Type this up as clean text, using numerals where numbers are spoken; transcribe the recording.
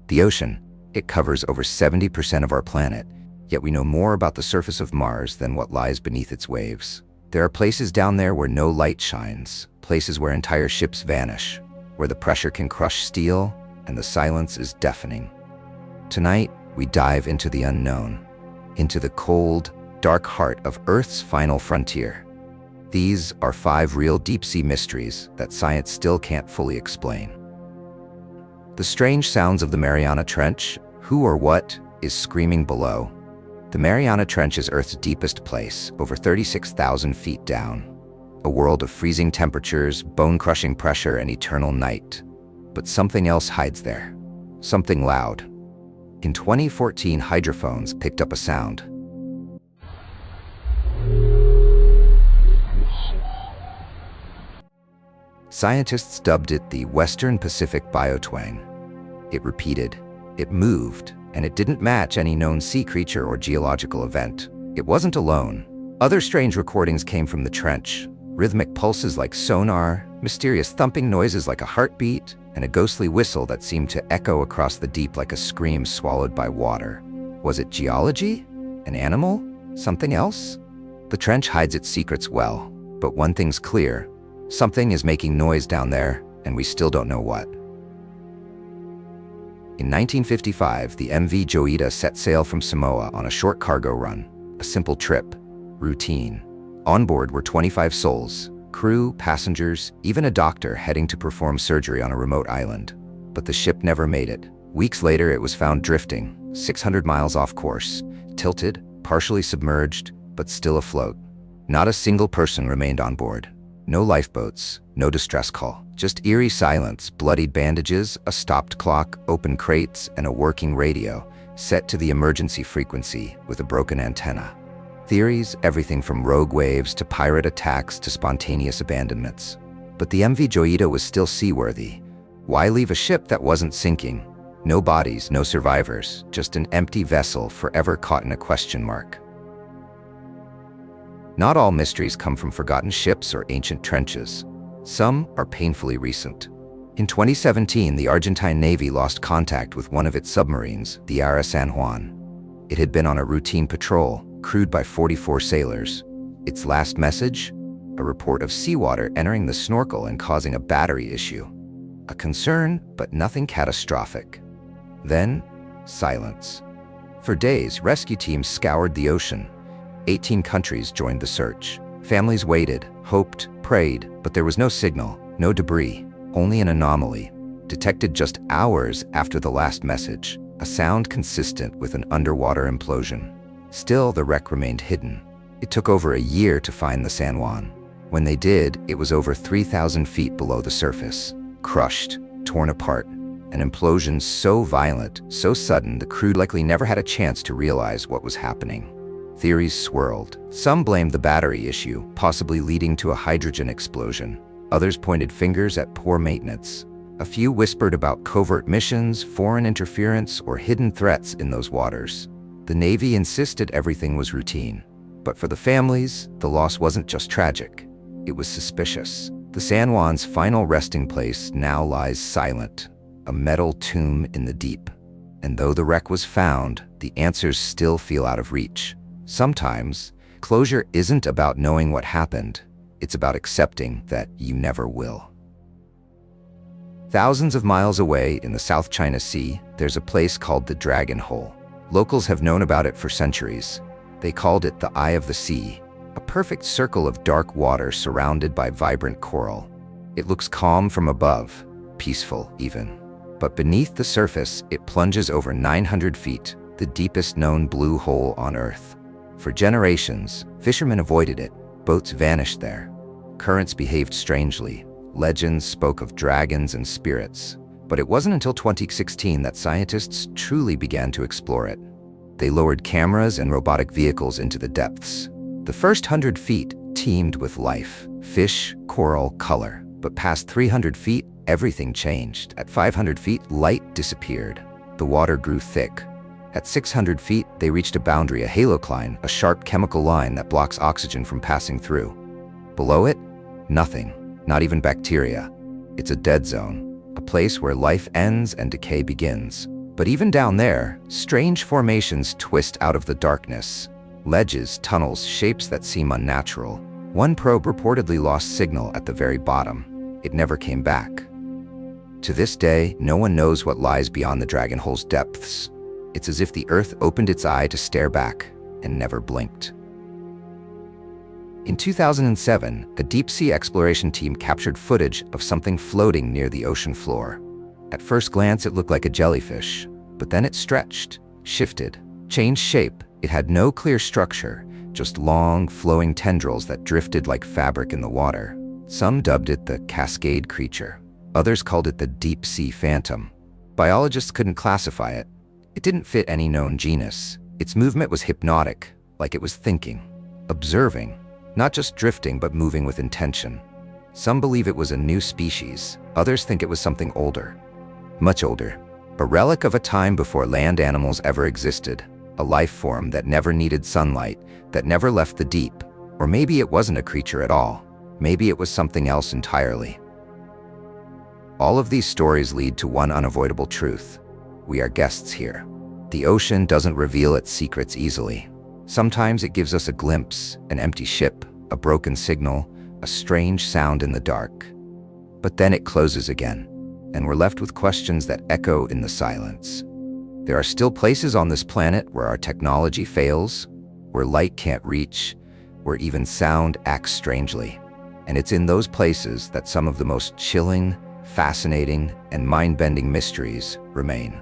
The ocean, it covers over 70% of our planet, yet we know more about the surface of Mars than what lies beneath its waves. There are places down there where no light shines, places where entire ships vanish, where the pressure can crush steel and the silence is deafening. Tonight, we dive into the unknown, into the cold, dark heart of Earth's final frontier. These are 5 real deep-sea mysteries that science still can't fully explain. The strange sounds of the Mariana Trench, who or what is screaming below. The Mariana Trench is Earth's deepest place, over 36,000 feet down. A world of freezing temperatures, bone-crushing pressure, and eternal night. But something else hides there. Something loud. In 2014, hydrophones picked up a sound. Scientists dubbed it the Western Pacific Biotwang. It repeated, it moved, and it didn't match any known sea creature or geological event. It wasn't alone. Other strange recordings came from the trench. Rhythmic pulses like sonar, mysterious thumping noises like a heartbeat, and a ghostly whistle that seemed to echo across the deep like a scream swallowed by water. Was it geology? An animal? Something else? The trench hides its secrets well, but one thing's clear. Something is making noise down there, and we still don't know what. In 1955, the MV Joyita set sail from Samoa on a short cargo run, a simple trip, routine. On board were 25 souls, crew, passengers, even a doctor heading to perform surgery on a remote island. But the ship never made it. Weeks later, it was found drifting, 600 miles off course, tilted, partially submerged, but still afloat. Not a single person remained on board. No lifeboats, no distress call, just eerie silence, bloodied bandages, a stopped clock, open crates, and a working radio, set to the emergency frequency with a broken antenna. Theories, everything from rogue waves to pirate attacks to spontaneous abandonments. But the MV Joyita was still seaworthy. Why leave a ship that wasn't sinking? No bodies, no survivors, just an empty vessel forever caught in a question mark. Not all mysteries come from forgotten ships or ancient trenches. Some are painfully recent. In 2017, the Argentine Navy lost contact with one of its submarines, the San Juan. It had been on a routine patrol, crewed by 44 sailors. Its last message? A report of seawater entering the snorkel and causing a battery issue. A concern, but nothing catastrophic. Then, silence. For days, rescue teams scoured the ocean. 18 countries joined the search. Families waited, hoped, prayed, but there was no signal, no debris, only an anomaly, detected just hours after the last message, a sound consistent with an underwater implosion. Still, the wreck remained hidden. It took over a year to find the San Juan. When they did, it was over 3,000 feet below the surface, crushed, torn apart, an implosion so violent, so sudden, the crew likely never had a chance to realize what was happening. Theories swirled. Some blamed the battery issue, possibly leading to a hydrogen explosion. Others pointed fingers at poor maintenance. A few whispered about covert missions, foreign interference, or hidden threats in those waters. The Navy insisted everything was routine. But for the families, the loss wasn't just tragic. It was suspicious. The San Juan's final resting place now lies silent, a metal tomb in the deep. And though the wreck was found, the answers still feel out of reach. Sometimes, closure isn't about knowing what happened. It's about accepting that you never will. Thousands of miles away in the South China Sea, there's a place called the Dragon Hole. Locals have known about it for centuries. They called it the Eye of the Sea, a perfect circle of dark water surrounded by vibrant coral. It looks calm from above, peaceful even. But beneath the surface, it plunges over 900 feet, the deepest known blue hole on Earth. For generations, fishermen avoided it. Boats vanished there. Currents behaved strangely. Legends spoke of dragons and spirits. But it wasn't until 2016 that scientists truly began to explore it. They lowered cameras and robotic vehicles into the depths. The first 100 feet teemed with life, fish, coral, color. But past 300 feet, everything changed. At 500 feet, light disappeared. The water grew thick. At 600 feet, they reached a boundary, a halocline, a sharp chemical line that blocks oxygen from passing through. Below it, nothing, not even bacteria. It's a dead zone, a place where life ends and decay begins. But even down there, strange formations twist out of the darkness. Ledges, tunnels, shapes that seem unnatural. One probe reportedly lost signal at the very bottom. It never came back. To this day, no one knows what lies beyond the dragon hole's depths. It's as if the Earth opened its eye to stare back and never blinked. In 2007, a deep-sea exploration team captured footage of something floating near the ocean floor. At first glance, it looked like a jellyfish, but then it stretched, shifted, changed shape. It had no clear structure, just long, flowing tendrils that drifted like fabric in the water. Some dubbed it the Cascade creature. Others called it the deep-sea phantom. Biologists couldn't classify it. It didn't fit any known genus. Its movement was hypnotic, like it was thinking, observing, not just drifting but moving with intention. Some believe it was a new species. Others think it was something older, much older. A relic of a time before land animals ever existed. A life form that never needed sunlight, that never left the deep. Or maybe it wasn't a creature at all. Maybe it was something else entirely. All of these stories lead to one unavoidable truth. We are guests here. The ocean doesn't reveal its secrets easily. Sometimes it gives us a glimpse, an empty ship, a broken signal, a strange sound in the dark. But then it closes again, and we're left with questions that echo in the silence. There are still places on this planet where our technology fails, where light can't reach, where even sound acts strangely. And it's in those places that some of the most chilling, fascinating, and mind-bending mysteries remain.